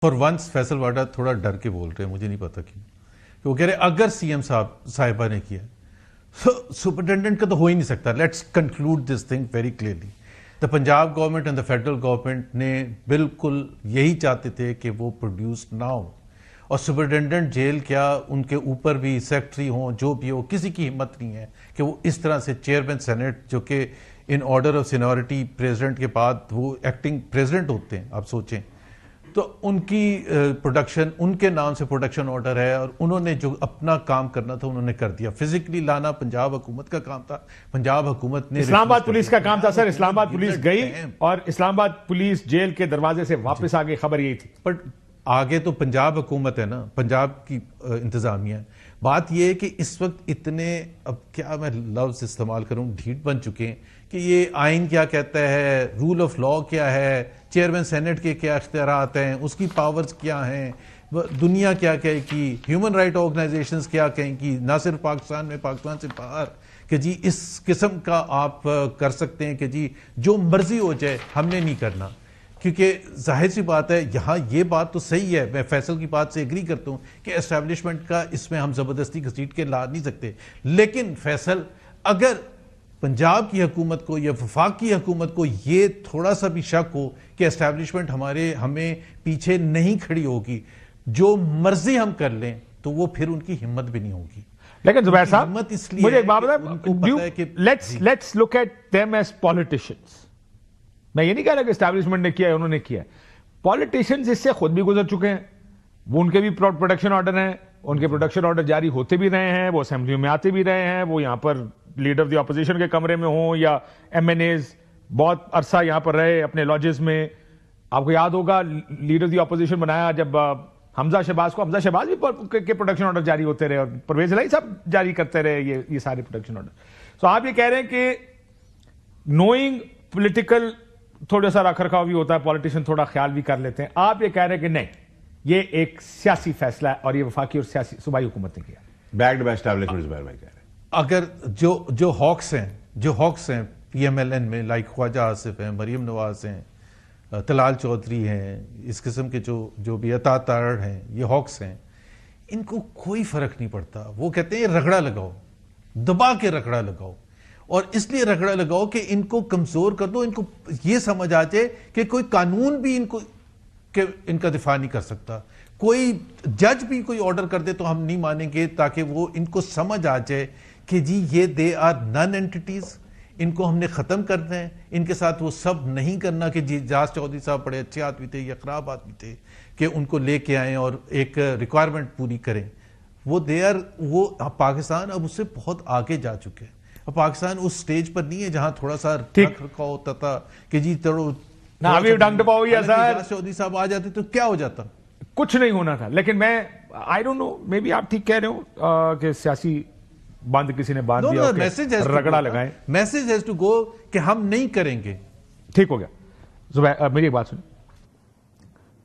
For once Faisal वाडा थोड़ा डर के बोल रहे हैं, मुझे नहीं पता क्यों। वो कह रहे अगर सीएम साहिबा ने किया तो सुपरिटेंडेंट का तो हो ही नहीं सकता। Let's conclude this thing very clearly. The Punjab government and the federal government ने बिल्कुल यही चाहते थे कि वो प्रोड्यूस ना हो, और सुपरिटेंडेंट जेल क्या, उनके ऊपर भी सेक्रेटरी हो, जो भी हो, किसी की हिम्मत नहीं है कि वो इस तरह से चेयरमैन सेनेट, जो कि in order of seniority president के बाद वो एक्टिंग प्रेसिडेंट होते हैं, आप सोचें, तो उनकी प्रोडक्शन, उनके नाम से प्रोडक्शन ऑर्डर है, और उन्होंने जो अपना काम करना था उन्होंने कर दिया। फिजिकली लाना पंजाब हुकूमत का काम था, पंजाब हुकूमत ने इस्लामाबाद पुलिस का काम था सर। इस्लामाबाद पुलिस गई और इस्लामाबाद पुलिस जेल के दरवाजे से वापस आ गई, खबर यही थी। बट आगे तो पंजाब हुकूमत है ना, पंजाब की इंतजामिया। बात यह है कि इस वक्त इतने, अब क्या मैं लफ्ज इस्तेमाल करूं, ढीठ बन चुके हैं कि ये आइन क्या कहता है, रूल ऑफ लॉ क्या है, चेयरमैन सेनेट के क्या इख्तियारात हैं, उसकी पावर्स क्या हैं, दुनिया क्या कहेगी, ह्यूमन राइट ऑर्गेनाइजेशंस क्या कहेंगी, ना सिर्फ पाकिस्तान में, पाकिस्तान से बाहर, कि जी इस किस्म का आप कर सकते हैं कि जी जो मर्जी हो जाए, हमने नहीं करना। क्योंकि जाहिर सी बात है, यहाँ ये बात तो सही है, मैं फैसल की बात से एग्री करता हूँ कि एस्टैब्लिशमेंट का इसमें हम ज़बरदस्ती घसीट के ला नहीं सकते। लेकिन फैसल, अगर पंजाब की हुकूमत को या वफाक की हुकूमत को ये थोड़ा सा भी शक हो कि एस्टैब्लिशमेंट हमें पीछे नहीं खड़ी होगी, जो मर्जी हम कर लें, तो वो फिर उनकी हिम्मत भी नहीं होगी। लेकिन जुबैर साहब, हिम्मत इसलिए मुझे एक बात बताएं, let's look at them as politicians. मैं ये नहीं कह रहा कि एस्टैब्लिशमेंट ने किया है, उन्होंने किया है। पॉलिटिशियंस इससे खुद भी गुजर चुके हैं, वो उनके भी प्रोडक्शन ऑर्डर हैं, उनके प्रोडक्शन ऑर्डर जारी होते भी रहे हैं, वो असेंबली में आते भी रहे हैं, वो यहां पर लीडर ऑफ द ऑपोजिशन के कमरे में हो या एमएनएज बहुत अरसा यहां पर रहे अपने लॉजेस में। आपको याद होगा लीडर ऑफ द ऑपोजिशन बनाया जब हमजा शहबाज को, हमजा शहबाज भी के प्रोडक्शन ऑर्डर जारी होते रहे, और परवेज इलाही सब जारी करते रहे ये सारे प्रोडक्शन ऑर्डर। सो आप ये कह रहे हैं कि नोइंग पॉलिटिकल थोड़ा सा रखरखाव भी होता है, पॉलिटिशियन थोड़ा ख्याल भी कर लेते हैं। आप ये कह रहे हैं कि नहीं, ये एक सियासी फैसला है और ये वफाकी और सियासी सूबाई हुकूमत ने किया, बैक्ड बाय एस्टैब्लिशमेंट। जुबैर भाई कह रहे हैं अगर जो हॉक्स हैं पीएमएलएन में, लाइक ख्वाजा आसिफ हैं, मरियम नवाज हैं, तलाल चौधरी हैं, इस किस्म के जो भी अता तारड़ हैं, ये हॉक्स हैं, इनको कोई फर्क नहीं पड़ता। वो कहते हैं रगड़ा लगाओ, दबा के रगड़ा लगाओ, और इसलिए रगड़ा लगाओ कि इनको कमजोर कर दो, इनको ये समझ आ जाए कि कोई कानून भी इनका दिफा नहीं कर सकता, कोई जज भी कोई ऑर्डर कर दे तो हम नहीं मानेंगे, ताकि वो इनको समझ आ जाए कि जी ये दे आर नॉन एंटिटीज, इनको हमने खत्म करना है, इनके साथ वो सब नहीं करना कि जी जास चौधरी साहब बड़े अच्छे आदमी थे या खराब आदमी थे कि उनको लेके आए और एक रिक्वायरमेंट पूरी करें। वो पाकिस्तान अब उससे बहुत आगे जा चुके हैं। अब पाकिस्तान उस स्टेज पर नहीं है जहां थोड़ा सा रख रखाव होता था कि जी चौधरी साहब आ जाते तो क्या हो जाता, कुछ नहीं होना था। लेकिन मैं I don't know, may be आप ठीक कह रहे हो कि सियासी बंद किसी ने बांध दिया, मैसेज रगड़ा लगाए, मैसेज हैज टू गो कि हम नहीं करेंगे। ठीक हो गया। जुबैर मेरी एक बात सुन,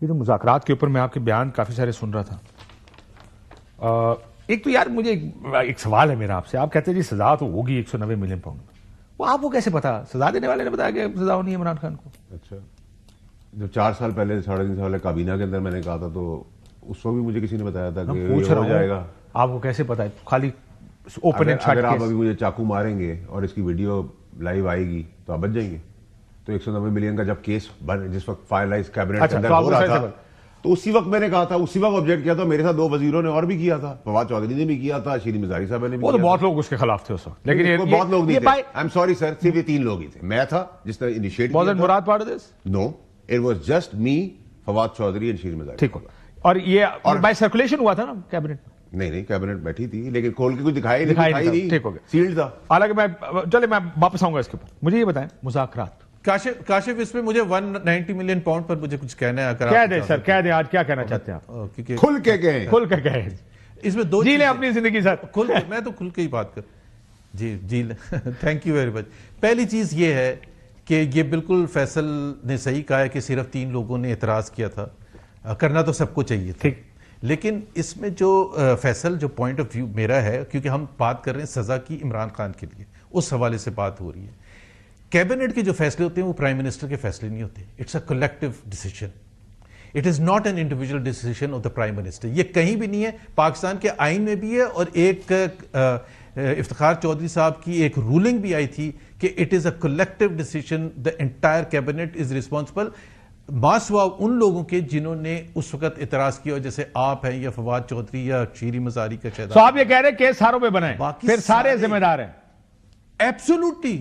ये तो मुज़ाकरात के ऊपर मैं आपके बयान काफी सारे सुन रहा था। एक तो यार मुझे एक सवाल है मेरा आपसे, आप कहते हैं जी सजा तो होगी 190 मिलियन पाउंड, वो आपको कैसे पता? सजा देने वाले ने बताया कि सजा होनी है इमरान खान को। अच्छा, जब 4 साल पहले, 3.5 साल काबीना के अंदर मैंने कहा था, तो उस वक्त भी मुझे किसी ने बताया था कि ये हो जाएगा। आपको कैसे पता है? खाली ओपन एंड शॉट। अगर आप अभी मुझे चाकू मारेंगे और इसकी वीडियो लाइव आएगी तो आप बच जाएंगे। तो 190 मिलियन का जब केस जिस वक्त फाइनलाइज कैबिनेट के अंदर हो रहा था, तो उसी वक्त मैंने कहा था, उसी वक्त ऑब्जेक्ट किया था। मेरे साथ 2 वजीरों ने और भी किया था, फवाद चौधरी ने भी किया था, शीरी मजारी साहब ने भी किया था। बहुत लोग उसके खिलाफ थे उस वक्त, लेकिन बहुत लोग नहीं थे। आई एम सॉरी सर, सिर्फ ये 3 लोग ही थे। मैं था जिसने इनिशिएट किया। Murad part of this? No, it was just me, Fawad Chaudhry and Shireen Mazari. ठीक हो। और ये बाय सर्कुलेशन हुआ था ना कैबिनेट में? नहीं, कैबिनेट बैठी थी, लेकिन खोल के कुछ दिखाई नहीं। ठीक हो गया, सील्ड था। हालांकि मैं वापस आऊंगा इसके ऊपर। मुझे ये बताएं, मुज़ाकरात काशिफ इसमें मुझे 190 मिलियन पाउंड पर मुझे कुछ कहना है। कह दे सर, कह दे, आज क्या कहना चाहते हैं आप? क्योंकि खुल के कहे इसमें 2 जी ले अपनी जिंदगी सर, मैं तो खुल के ही बात कर जी ले। Thank you very much. पहली चीज ये है कि ये बिल्कुल फैसल ने सही कहा है कि सिर्फ 3 लोगों ने एतराज किया था, करना तो सबको चाहिए था। लेकिन इसमें जो फैसल, जो पॉइंट ऑफ व्यू मेरा है, क्योंकि हम बात कर रहे हैं सजा की इमरान खान के लिए, उस हवाले से बात हो रही है। कैबिनेट के जो फैसले होते हैं वो प्राइम मिनिस्टर के फैसले नहीं होते, it's a collective decision. It is not an individual decision of the prime minister. ये कहीं भी नहीं है, पाकिस्तान के आइन में भी है, और एक इफ्तिखार चौधरी साहब की एक रूलिंग भी आई थी कि it is a collective decision, the entire cabinet is responsible. मासवा उन लोगों के जिन्होंने उस वक्त इतराज किया, जैसे आप हैं या फवाद चौधरी या शीरी मजारी का शहदा। तो आप ये कह रहे हैं केस हारों पे बनाए, फिर सारे जिम्मेदार हैं। Absolutely,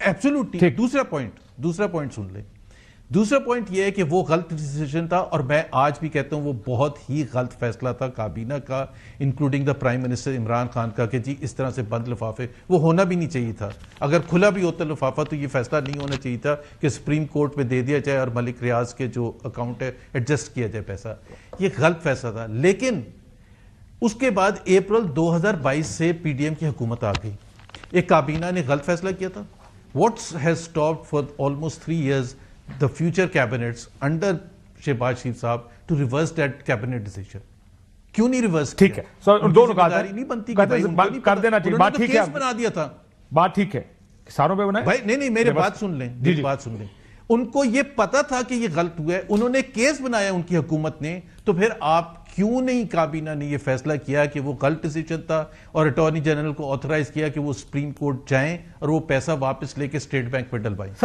absolutely. दूसरा पॉइंट सुन ले। दूसरा पॉइंट यह है कि वो गलत डिसीजन था, और मैं आज भी कहता हूं वो बहुत ही गलत फैसला था काबीना का, including the prime minister Imran Khan का, कि जी इस तरह से बंद लिफाफे, वो होना भी नहीं चाहिए था। अगर खुला भी होता लिफाफा तो ये फैसला नहीं होना चाहिए था कि सुप्रीम कोर्ट में दे दिया जाए और मलिक रियाज के जो अकाउंट है एडजस्ट किया जाए पैसा। ये गलत फैसला था। लेकिन उसके बाद अप्रैल 2022 से पीडीएम की हुकूमत आ गई, एक काबीना ने गलत फैसला किया था। What has stopped for almost 3 years the future cabinets under Shahbaz शरीफ साहब to reverse that cabinet decision? क्यों नहीं रिवर्स? ठीक है, सो दोनों का नहीं बनती कर देना चाहिए। बात ठीक है, बना दिया था। बात ठीक है, सारों पे बनाए भाई। नहीं, मेरे बात सुन लें, मेरी बात सुन लें। उनको ये पता था कि ये गलत हुआ है, उन्होंने केस बनाया उनकी हुकूमत ने, तो फिर आप क्यों नहीं, काबीना ने ये फैसला किया कि वो गलत डिसीजन था, और अटॉर्नी जनरल को ऑथराइज किया कि वो सुप्रीम कोर्ट जाएं और वो पैसा वापस लेके स्टेट बैंक में डलवाएं।